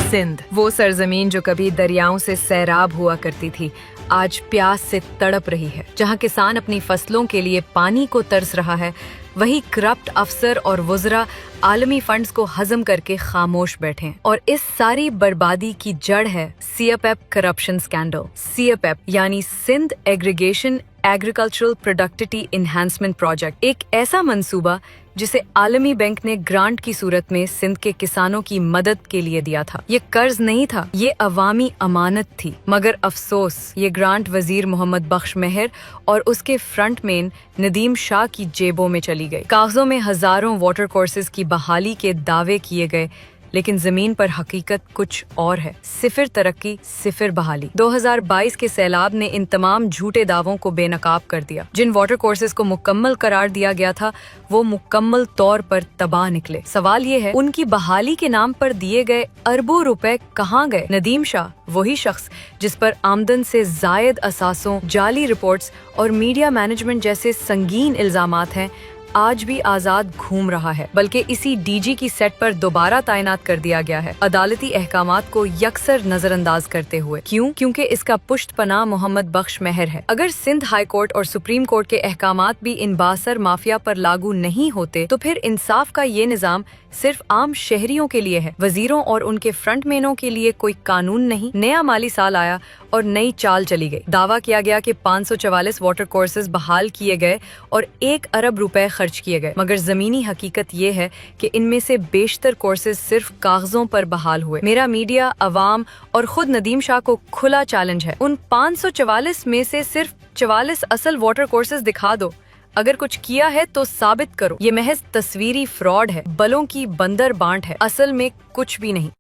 सिंध, वो सरजमीन जो कभी दरियाओं से सैराब हुआ करती थी, आज प्यास से तड़प रही है। जहाँ किसान अपनी फसलों के लिए पानी को तरस रहा है, वही करप्ट अफसर और वुज़रा आलमी फंड्स को हजम करके खामोश बैठे हैं। और इस सारी बर्बादी की जड़ है सीएपीईपी करप्शन स्कैंडल। सीएपीईपी यानी Sindh aggregation agricultural productivity enhancement project, एक ऐसा मंसूबा जिसे आलमी बैंक ने ग्रांट की सूरत में सिंध के किसानों की मदद के लिए दिया था। ये कर्ज नहीं था, ये अवामी अमानत थी। मगर अफसोस, ये ग्रांट वजीर मोहम्मद बख्श मेहर और उसके फ्रंटमैन नदीम शाह की जेबों में चली गई। कागजों में हजारों वाटर कोर्सेज की बहाली के दावे किए गए, लेकिन जमीन पर हकीकत कुछ और है। सिफिर तरक्की, सिफिर बहाली। 2022 के सैलाब ने इन तमाम झूठे दावों को बेनकाब कर दिया। जिन वाटर कोर्सेज को मुकम्मल करार दिया गया था, वो मुकम्मल तौर पर तबाह निकले। सवाल ये है, उनकी बहाली के नाम पर दिए गए अरबों रुपए कहाँ गए? नदीम शाह, वही शख्स जिस पर आमदन से जायद असासों, जाली रिपोर्ट्स और मीडिया मैनेजमेंट जैसे संगीन इल्जामात हैं, आज भी आजाद घूम रहा है। बल्कि इसी डीजी की सेट पर दोबारा तैनात कर दिया गया है, अदालती अहकामात को यकसर नजरअंदाज करते हुए। क्यों? क्योंकि इसका पुश्त पनाह मोहम्मद बख्श मेहर है। अगर सिंध हाई कोर्ट और सुप्रीम कोर्ट के अहकामात भी इन बासर माफिया पर लागू नहीं होते, तो फिर इंसाफ का ये निजाम सिर्फ आम शहरियों के लिए है, वजीरों और उनके फ्रंटमैनों के लिए कोई कानून नहीं। नया माली साल आया और नई चाल चली गई। दावा किया गया कि 544 वाटर कोर्सेज बहाल किए गए और 1 अरब रुपए खर्च किए गए, मगर जमीनी हकीकत ये है कि इनमें से बेशतर कोर्सेज सिर्फ कागजों पर बहाल हुए। मेरा मीडिया, अवाम और खुद नदीम शाह को खुला चैलेंज है, उन 544 में से सिर्फ 44 असल वाटर कोर्सेज दिखा दो। अगर कुछ किया है तो साबित करो। ये महज तस्वीरी फ्रॉड है, बलों की बंदर बांट है, असल में कुछ भी नहीं।